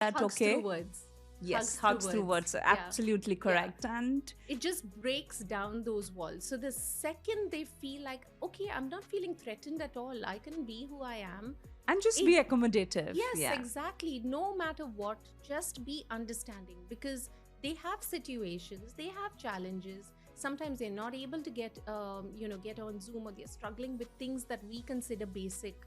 That Hugs through okay? words. Yes, Hugs through hugs through words. words are Yeah. absolutely Yeah. correct. And It just breaks down those walls. So the second they feel like, okay, I'm not feeling threatened at all, I can be who I am. just It, be accommodative. yes, Yeah. exactly. No matter what, just be understanding because they have situations, they have challenges. Sometimes they're not able to get on Zoom, or they're struggling with things that we consider basic.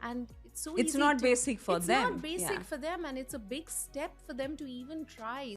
And it's so It's easy not to, basic for it's not them. Yeah. basic for them, and it's a big step for them to even try.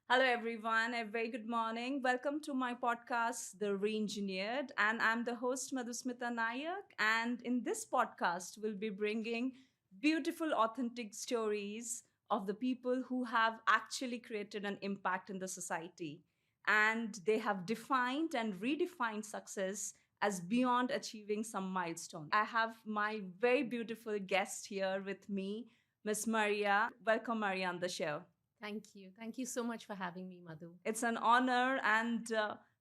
Hello, everyone. A very good morning. Welcome to my podcast, The Reengineered. And I'm the host, Madhusmita Nayak. And in this podcast, we'll be bringing beautiful, authentic stories of the people who have actually created an impact in the society. And they have defined and redefined success as beyond achieving some milestone. I have my very beautiful guest here with me, Miss Maria. Welcome, Maria, on the show. Thank you. Thank you so much for having me, Madhu. It's an honor. And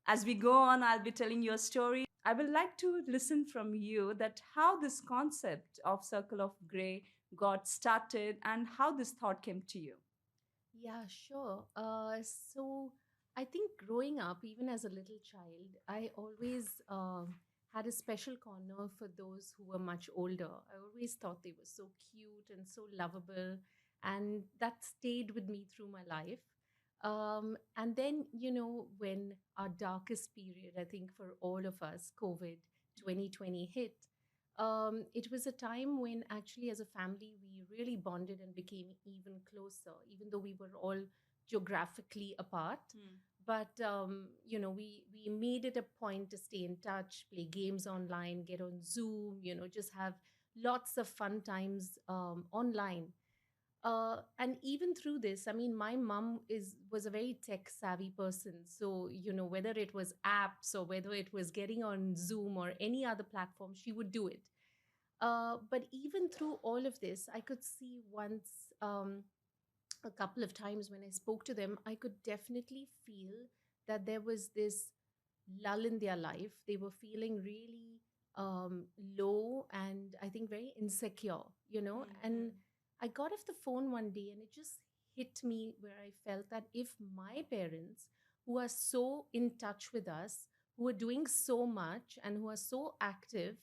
as we go on, I'll be telling you a story. I would like to listen from you that how this concept of Circle of Gray got started and how this thought came to you. Yeah, sure. So I think growing up, even as a little child, I always had a special corner for those who were much older. I always thought they were so cute and so lovable, and that stayed with me through my life. And then, when our darkest period, I think for all of us, COVID 2020 hit, it was a time when actually as a family we really bonded and became even closer, even though we were all geographically apart. Hmm. But we made it a point to stay in touch, play games online, get on Zoom, just have lots of fun times online. And even through this, I mean, my mom was a very tech savvy person. So, whether it was apps or whether it was getting on Zoom or any other platform, she would do it. But even through all of this, I could see once, a couple of times when I spoke to them, I could definitely feel that there was this lull in their life. They were feeling really low and I think very insecure, And I got off the phone one day and it just hit me where I felt that if my parents, who are so in touch with us, who are doing so much and who are so active,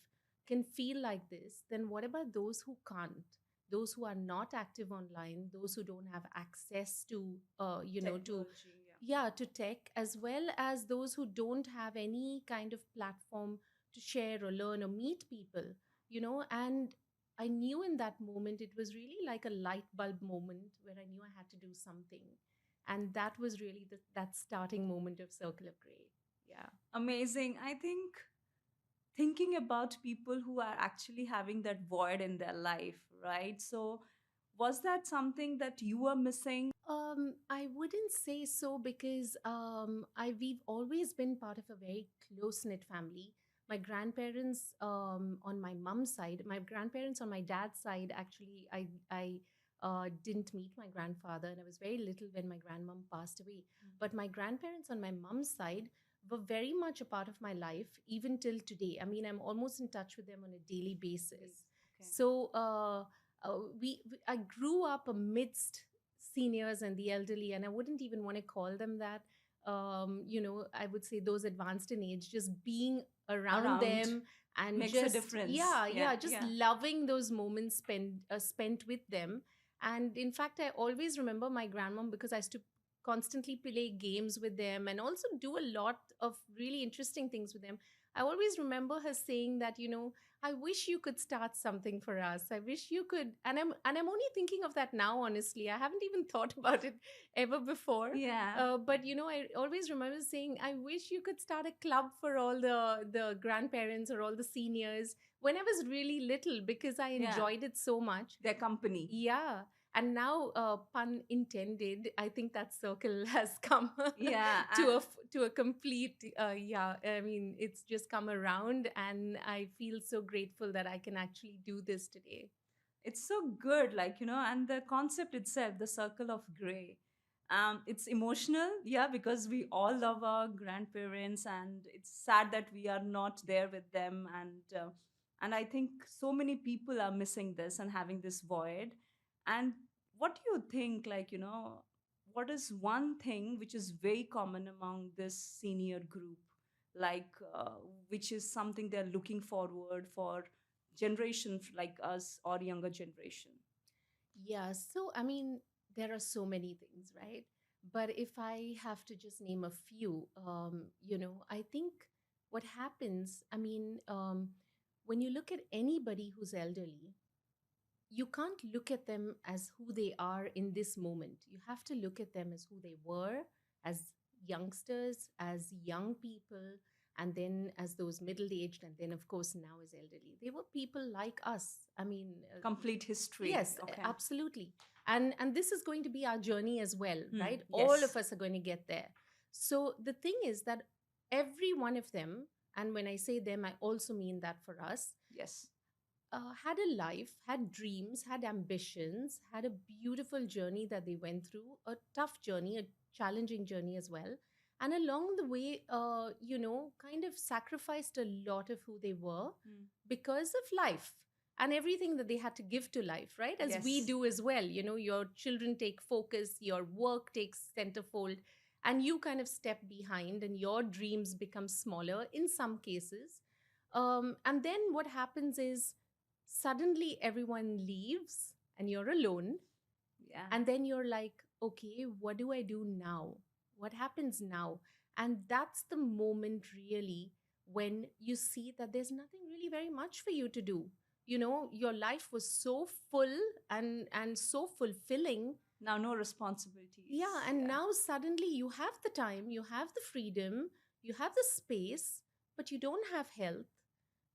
can feel like this, then what about those who can't? Those who are not active online, those who don't have access to, Technology, yeah. yeah, to tech, as well as those who don't have any kind of platform to share or learn or meet people, and I knew in that moment it was really like a light bulb moment where I knew I had to do something. And that was really that starting moment of Circle of Gray. Yeah. Amazing. I think thinking about people who are actually having that void in their life, right? So, was that something that you were missing? I wouldn't say so because we've always been part of a very close knit family. My grandparents on my mom's side, my grandparents on my dad's side, actually, I didn't meet my grandfather, and I was very little when my grandmom passed away. But my grandparents on my mom's side were very much a part of my life, even till today. I mean, I'm almost in touch with them on a daily basis. Okay. So I grew up amidst seniors and the elderly, and I wouldn't even want to call them that. I would say those advanced in age, just being around Around them and makes a just, difference. yeah, Yeah, yeah, just yeah. loving those moments spent with them. And in fact, I always remember my grandmom because I used to constantly play games with them and also do a lot of really interesting things with them. I always remember her saying that, I wish you could start something for us. I wish you could, and I'm only thinking of that now. Honestly, I haven't even thought about it ever before. Yeah. But I always remember saying, I wish you could start a club for all the grandparents or all the seniors when I was really little because I Yeah. enjoyed it so much. Their company. Yeah. And now, pun intended, I think that circle has come Yeah. to a complete, yeah. I mean, it's just come around, and I feel so grateful that I can actually do this today. It's so good, like, and the concept itself, the circle of gray. It's emotional, yeah, because we all love our grandparents, and it's sad that we are not there with them. And I think so many people are missing this and having this void. And what do you think, like, what is one thing which is very common among this senior group, like, which is something they're looking forward for generation like us or younger generation? Yeah, so I mean, there are so many things, right? But if I have to just name a few, I think what happens, when you look at anybody who's elderly, you can't look at them as who they are in this moment. You have to look at them as who they were as youngsters, as young people, and then as those middle aged, and then, of course, now as elderly. They were people like us. Complete history. Yes, Okay. absolutely. And this is going to be our journey as well, right? All of Yes. us are going to get there. So the thing is that every one of them, and when I say them, I also mean that for us, Yes. had a life, had dreams, had ambitions, had a beautiful journey that they went through, a tough journey, a challenging journey as well. And along the way, kind of sacrificed a lot of who they were Mm. because of life and everything that they had to give to life, right? As we Yes. do as well. You know, your children take focus, your work takes centerfold, and you kind of step behind, and your dreams become smaller in some cases. And then what happens is suddenly everyone leaves and you're alone, Yeah. and then you're like, okay, what do I do now? What happens now? And that's the moment really when you see that there's nothing really very much for you to do. You know, your life was so full and so fulfilling. Now, no responsibilities. Yeah, and Yeah. now suddenly you have the time, you have the freedom, you have the space, but you don't have health,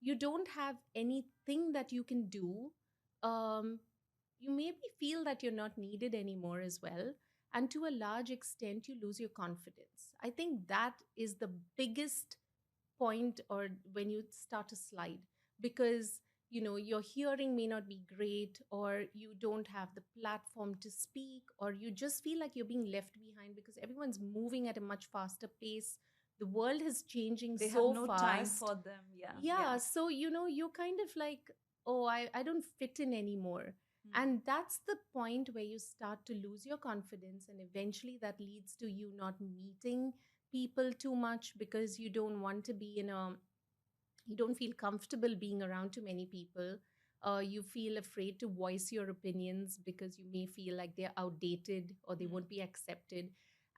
you don't have anything that you can do. um, you maybe feel that you're not needed anymore as well, and to a large extent you lose your confidence. I think that is the biggest point, or when you start to slide, because your hearing may not be great, or you don't have the platform to speak, or you just feel like you're being left behind because everyone's moving at a much faster pace. The world is changing They have so no time fast. for them. Yeah. Yeah. Yeah, so you're kind of like, oh, I don't fit in anymore. Hmm. And that's the point where you start to lose your confidence, and eventually that leads to you not meeting people too much because you don't want to be in a you don't feel comfortable being around too many people. You feel afraid to voice your opinions because you may feel like they're outdated or they Hmm. won't be accepted.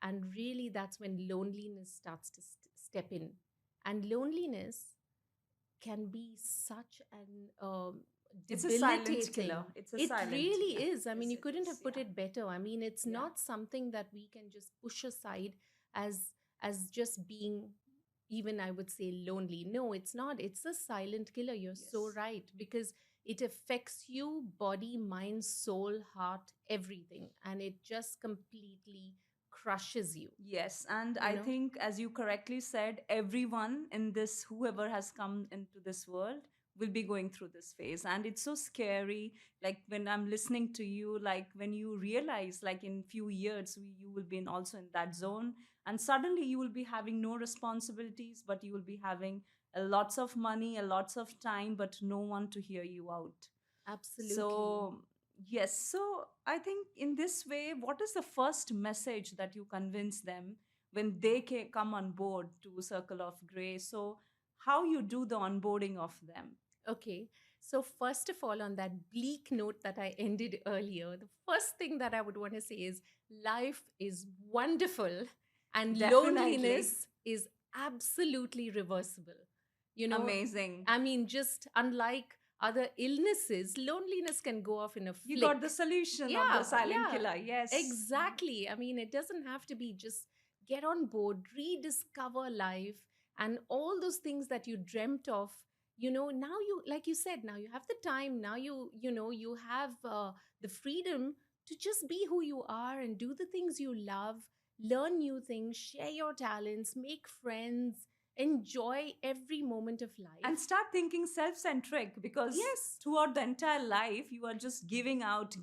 And really, that's when loneliness starts to step in. And loneliness can be such an It's a silent debilitating. killer. It's a It silent. really Yeah. is. I mean, Yes, you it couldn't is. have put Yeah. it better. I mean, it's Yeah. not something that we can just push aside as just being, even I would say, lonely. No, it's not. It's a silent killer. You're so Yes. right, because it affects you, body, mind, soul, heart, everything, and it just completely crushes you. Yes, and You I know. think, as you correctly said, everyone in this, whoever has come into this world, will be going through this phase. And it's so scary. Like when I'm listening to you, like when you realize, like in few years, you will be in also in that zone, and suddenly you will be having no responsibilities, but you will be having a lots of money, a lots of time, but no one to hear you out. Absolutely. So, yes. So, I think in this way, what is the first message that you convince them when they come on board to Circle of Grace? So, how you do the onboarding of them? Okay. So, first of all, on that bleak note that I ended earlier, the first thing that I would want to say is life is wonderful and Definitely. loneliness is absolutely reversible. You know, Amazing. I mean, just unlike other illnesses, loneliness can go off in a You got the flick. solution of the Yeah, silent yeah, killer. Yes. exactly. I mean, it doesn't have to be just get on board, rediscover life, and all those things that you dreamt of. Now you, like you said, now you have the time. Now you have the freedom to just be who you are and do the things you love, learn new things, share your talents, make friends, enjoy every moment of And life. start thinking self-centric, because Yes. throughout the entire life you are just giving out,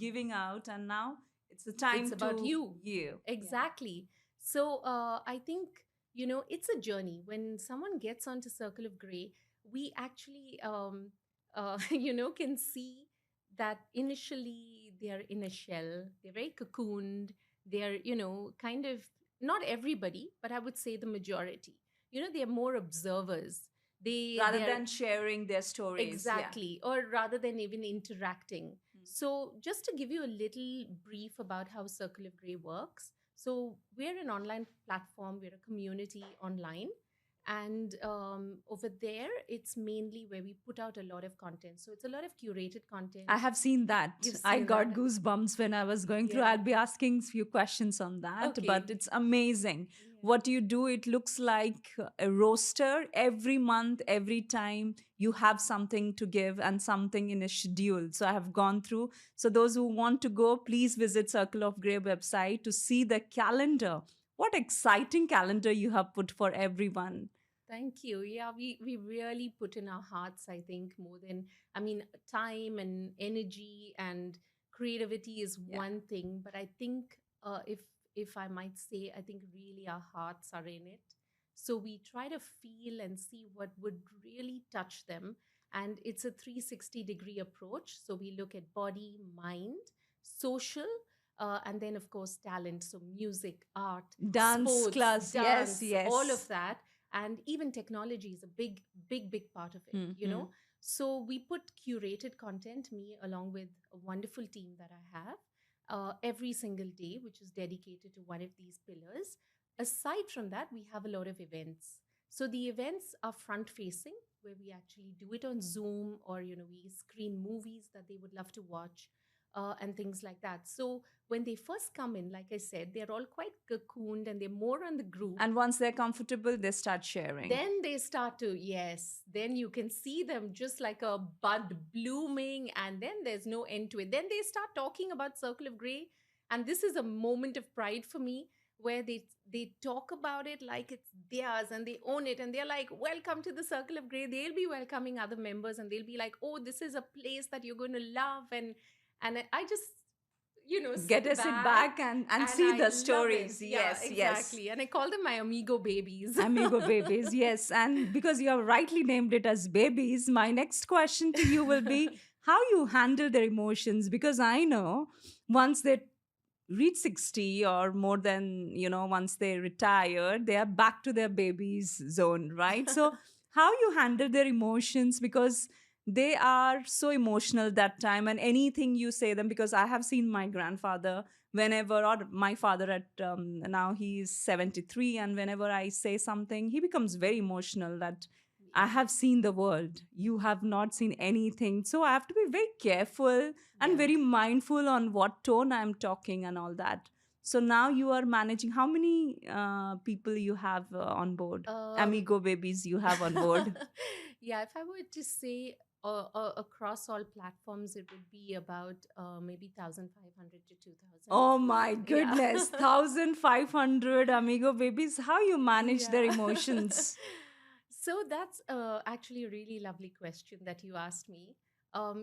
and now It's a time It's about to you. you. Yeah. Exactly. So I think, it's a journey. When someone gets onto Circle of Gray, we actually, can see that initially they're in a shell, they're very cocooned, they're, kind of not everybody, but I would say the majority. They're more observers. Rather They're than sharing their stories. Yeah. exactly, or rather than even interacting. Mm. So, just to give you a little brief about how Circle of Grey works. So, we're an online platform, we're a community online. And over there, it's mainly where we put out a lot of content. So, it's a lot of curated I content. have seen that. You've I seen that? got goosebumps when I was going through. Yeah. I'll be asking few questions on that, but Okay. it's amazing. Yeah. What you do, it looks like a roster every month, every time you have something to give and something in a schedule. So I have gone through. So those who want to go, please visit Circle of Grey website to see the calendar. What exciting calendar you have put for everyone. Thank you. Yeah, we really put in our hearts, I think, more than, I mean, time and energy and creativity is Yeah. one thing, but I think if I might say, I think really our hearts are in it. So we try to feel and see what would really touch them. And it's a 360-degree approach. So we look at body, mind, social, and then, of course, talent. So music, art, Dance sports, class. Yes, dance, all of yes. that, and even technology is a big part of it. Mm-hmm. So we put curated content, me along with a wonderful team that I have, every single day, which is dedicated to one of these pillars. Aside from that, we have a lot of events. So the events are front facing, where we actually do it on Zoom, or we screen movies that they would love to watch, and things like that. So when they first come in, like I said, they're all quite cocooned and they're more on the group. And once they're comfortable, they start sharing. Then they start to, yes, then you can see them just like a bud blooming, and then there's no end to it. Then they start talking about Circle of Grey, and this is a moment of pride for me, where they talk about it like it's theirs and they own it, and they're like, welcome to the Circle of Grey. They'll be welcoming other members, and they'll be like, oh, this is a place that you're going to love. And I just Get sit to sit back back and and see I the love it. stories. Yeah, Yes, yes. exactly. And I call them my amigo babies. Amigo babies, yes. And because you have rightly named it as babies, my next question to you will be how you handle their emotions. Because I know once they reach 60 or more than, once they retire, they are back to their babies zone, right? So, how you handle their emotions because they are so emotional that time, and anything you say them, because I have seen my grandfather whenever, or my father at now he's 73, and whenever I say something he becomes very emotional that I Yeah. have seen the world, you have not seen anything. So I have to be very careful and Yeah. very mindful on what tone I'm talking and all that. So now you are managing how many people you have on board, Um, amigo babies you have on board. yeah, if I were to say across all platforms, it would be about maybe 1,500 to 2,000. Oh my Yeah. goodness, 1,500 amigo babies. How you manage their Yeah. emotions? So that's actually a really lovely question that you asked me.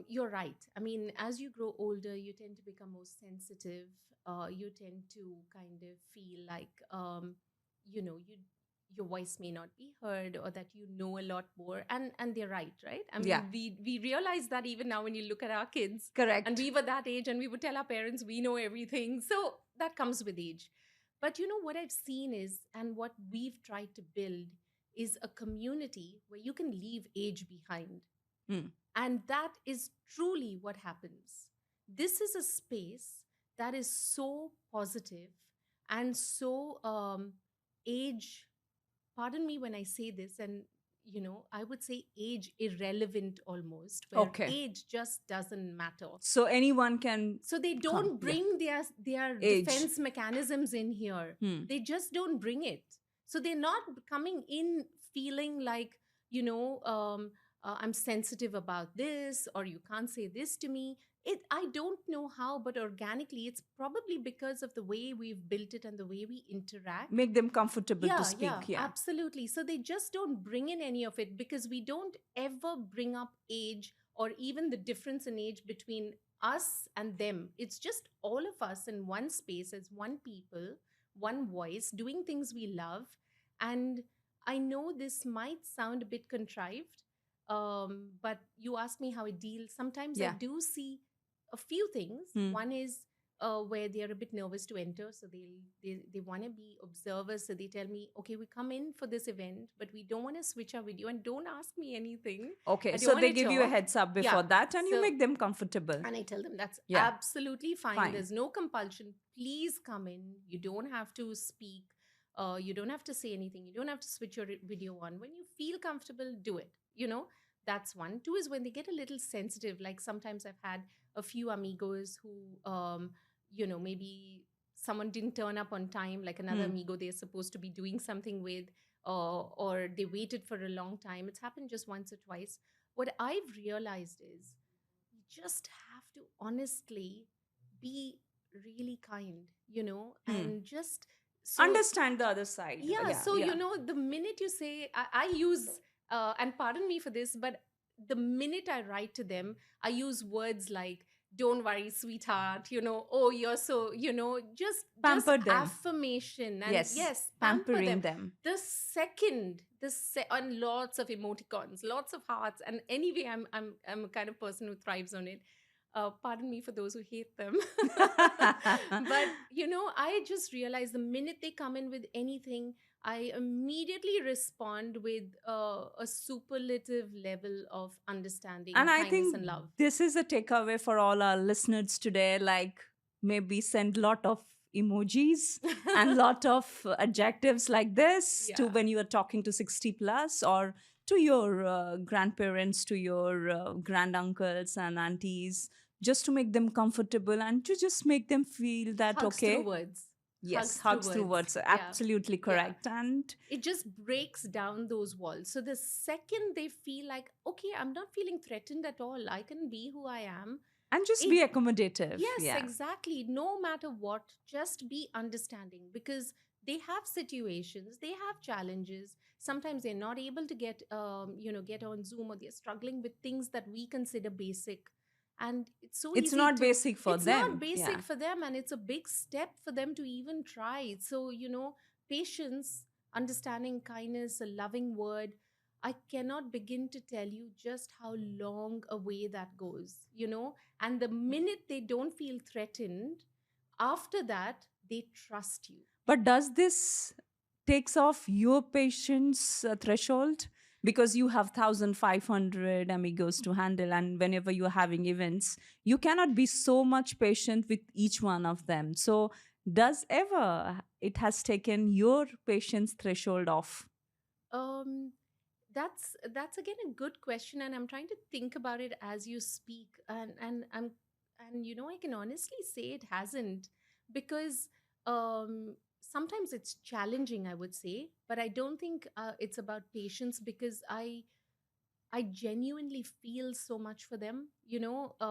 You're right. I mean, as you grow older, you tend to become more sensitive. You tend to kind of feel like, you your voice may not be heard, or that you know a lot more. And they're right, right? I Yeah, mean, we realize that even now when you look at our kids, and correct. we were that age, and we would tell our parents we know everything. So that comes with age. But what I've seen is, and what we've tried to build is a community where you can leave age behind. Hmm. And that is truly what happens. This is a space that is so positive and so age, pardon me when I say this, and I would say age irrelevant almost, where Okay. age just doesn't matter. So anyone can So they come. don't Yeah. bring their Age. defense mechanisms in here. Hmm. They just don't bring it. So they're not coming in feeling like, I'm sensitive about this, or you can't say this to me. I don't know how, but organically it's probably because of the way we've built it and the way we interact. Make them comfortable to Yeah, yeah, speak. Yeah. absolutely. So they just don't bring in any of it, because we don't ever bring up age, or even the difference in age between us and them. It's just all of us in one space as one people, one voice, doing things we love. And I know this might sound a bit contrived, but you asked me how I deal. Sometimes I Yeah. do see a few things. Hmm. One is where they're a bit nervous to enter, so they want to be observers. So they tell me, okay, we come in for this event, but we don't want to switch our video and don't ask me anything. Okay, I don't so want they to give you a talk. heads up Yeah. before that and you So make them comfortable. and I tell them that's Yeah, absolutely fine. fine. There's no compulsion. Please come in. You don't have to speak. You don't have to say anything. You don't have to switch your video on. When you feel comfortable, do it. That's one. Two is when they get a little sensitive. Like sometimes I've had a few amigos who, maybe someone didn't turn up on time, like another Hmm. amigo they're supposed to be doing something with, or they waited for a long time. It's happened just once or twice. What I've realized is you just have to honestly be really kind, Hmm. and just so Understand the other side. yeah, Yeah, so yeah. the minute you say, I use, and pardon me for this, but the minute I write to them, I use words like, "Don't worry, sweetheart," "Oh, you're so," just Pamper them. affirmation, and Yes, yes, pamper pampering them. them. And lots of emoticons, lots of hearts, and anyway, I'm a kind of person who thrives on it. Pardon me for those who hate them. But I just realized the minute they come in with anything, I immediately respond with a superlative level of understanding, And I kindness, think and love. this is a takeaway for all our listeners today. Like maybe send lot of emojis and lot of adjectives like this to Yeah, when you are talking to 60 plus or to your grandparents, to your granduncles and aunties, just to make them comfortable and to just make them feel that, hugs through okay, words. yes, Hugs through hugs through words. words, Yeah, absolutely yeah. correct. And It just breaks down those walls. So the second they feel like, okay, I'm not feeling threatened at all, I can be who I am. just It be accommodative. Yes, Yeah. exactly. No matter what, just be understanding, because they have situations, they have challenges. Sometimes they're not able to get on Zoom, or they're struggling with things that we consider basic. And it's so It's easy not to, basic for it's not them. Yeah. basic for them, and it's a big step for them to even try. So, patience, understanding, kindness, a loving word. I cannot begin to tell you just how long a way that goes. And the minute they don't feel threatened, after that, they trust you. But does this takes off your patience threshold? Because you have 1,500 amigos to handle, and whenever you're having events, you cannot be so much patient with each one of them. So, does ever it has taken your patience threshold off? Um, that's again a good question, and I'm trying to think about it as you speak, and I can honestly say it hasn't, because sometimes it's challenging, I would say, but I don't think it's about patience, because I genuinely feel so much for them.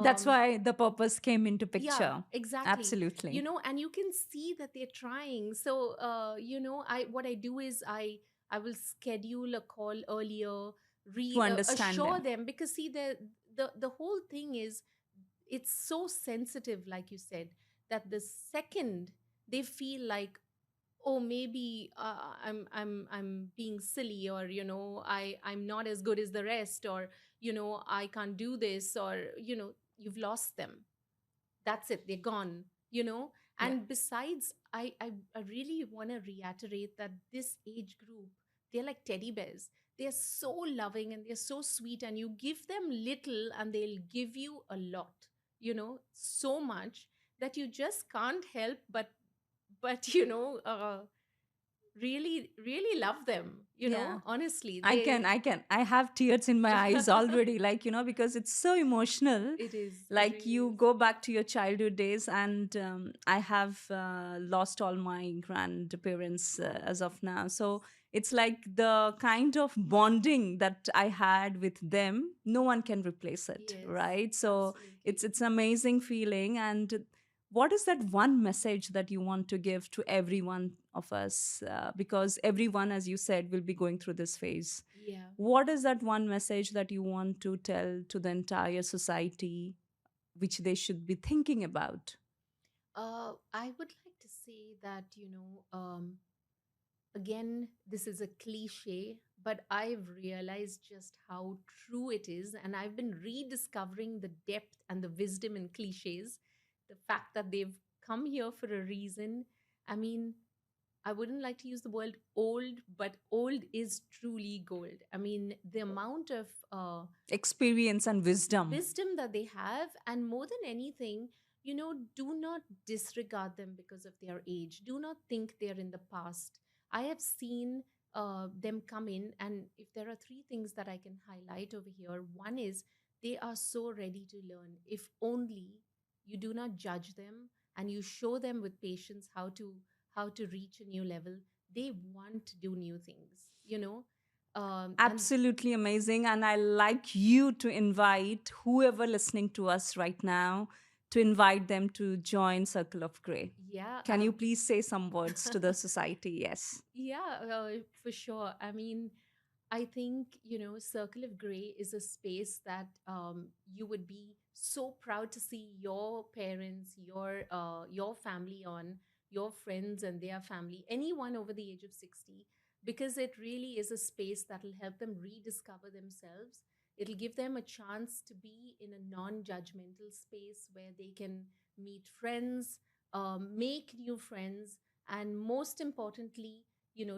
That's why the purpose came into Yeah, picture. exactly. Absolutely. And you can see that they're trying. So I what I do is I will schedule a call earlier, To understand assure them. them, because see, the whole thing is, it's so sensitive, like you said, that the second they feel like, oh, maybe I'm being silly, or I'm not as good as the rest, or I can't do this, or you've lost them. That's it, they're gone. Yeah. And besides, I really want to reiterate that this age group, they're like teddy bears. They're so loving and they're so sweet, and you give them little and they'll give you a lot, so much that you just can't help but really really love them, Yeah. honestly. I have tears in my eyes already, like, because it's so emotional. It Like, really you is. go back to your childhood days, and I have lost all my grandparents as of now. So it's like the kind of bonding that I had with them, no one can replace it, Yes, right? So absolutely. it's amazing feeling. And what is that one message that you want to give to every one of us? Because everyone, as you said, will be going through this phase. Yeah. What is that one message that you want to tell to the entire society which they should be thinking about? I would like to say that, again, this is a cliche, but I've realized just how true it is. And I've been rediscovering the depth and the wisdom in cliches, the fact that they've come here for a reason. I mean, I wouldn't like to use the word old, but old is truly gold. I mean, the amount of Experience and wisdom. wisdom that they have, and more than anything, do not disregard them because of their age. Do not think they're in the past. I have seen them come in, and if there are three things that I can highlight over here, one is they are so ready to learn. If only you do not judge them and you show them with patience how to reach a new level, they want to do new things, and Absolutely amazing. And I like you to invite whoever listening to us right now to invite them to join Circle of Grey. yeah, Can you please say some words to the society? Yes. yeah, for sure. I mean, I think, Circle of Grey is a space that you would be so proud to see your parents, your family on, your friends and their family, anyone over the age of 60, because it really is a space that will help them rediscover themselves. It'll give them a chance to be in a non-judgmental space where they can meet friends, make new friends, and most importantly,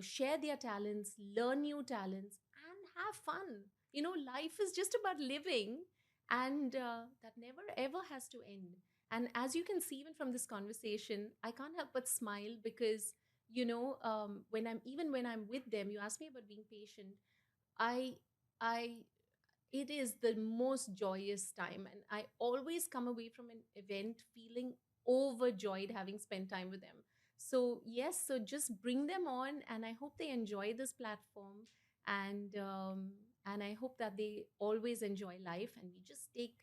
share their talents, learn new talents, and have fun. Life is just about living, and that never ever has to end. And as you can see, even from this conversation, I can't help but smile because, when I'm with them, you ask me about being patient. I, I it is the most joyous time, and I always come away from an event feeling overjoyed having spent time with them. So yes, so just bring them on, and I hope they enjoy this platform, and I hope that they always enjoy life, and we just take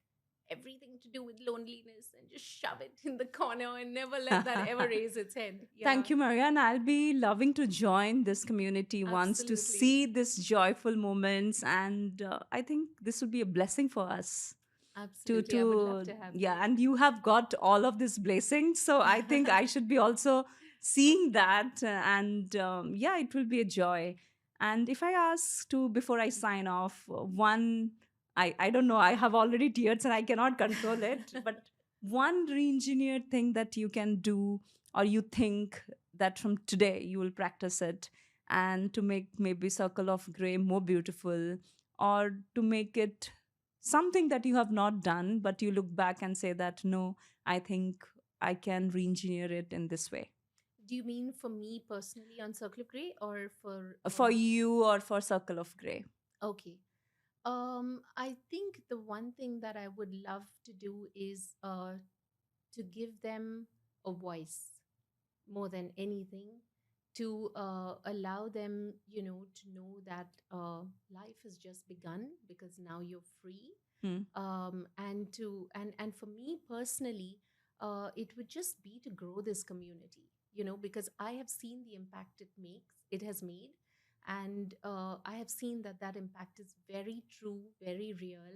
everything to do with loneliness and just shove it in the corner and never let that ever raise its head. Yeah, Thank you, Maria. And I'll be loving to join this community once to absolutely, see these joyful moments. And I think this would be a blessing for us. to absolutely. I would love to to have Yeah, you. and you have got all of these blessings, so I think I should be also seeing that, and yeah, it will be a joy. And if I ask to, before I sign off, one, I don't know, I have already tears and I cannot control it, but one re-engineered thing that you can do, or you think that from today you will practice it, and to make maybe Circle of Grey more beautiful, or to make it something that you have not done, but you look back and say that, no, I think I can re-engineer it in this way, Do you mean for me personally on Circle of Grey, or for for you or for Circle of Grey? okay. I think the one thing that I would love to do is to give them a voice more than anything, to allow them, to know that life has just begun because now you're free. Hmm. And for me personally, it would just be to grow this community, because I have seen the impact it has made, and I have seen that that impact is very true, very real.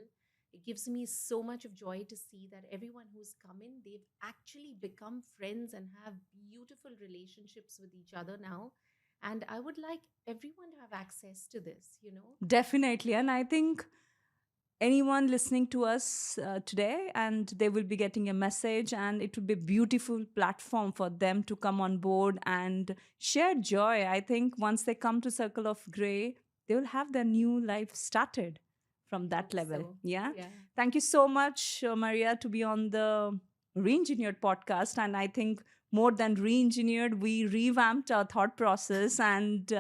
It gives me so much of joy to see that everyone who's come in, they've actually become friends and have beautiful relationships with each other now. And I would like everyone to have access to this. Definitely. And I think anyone listening to us today, and they will be getting a message, and it would be a beautiful platform for them to come on board and share joy. I think once they come to Circle of Grey, they will have their new life started from that Hope level. so. Yeah. Yeah. Thank you so much, Maria, to be on the Reengineered podcast. And I think more than re-engineered, we revamped our thought process, and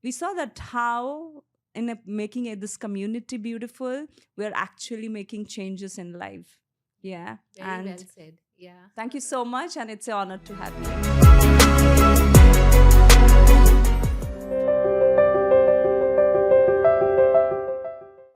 we saw that how in making this community beautiful, we're actually making changes in life. Yeah. Very well And said. Yeah. thank you so much. And it's an honor to have you.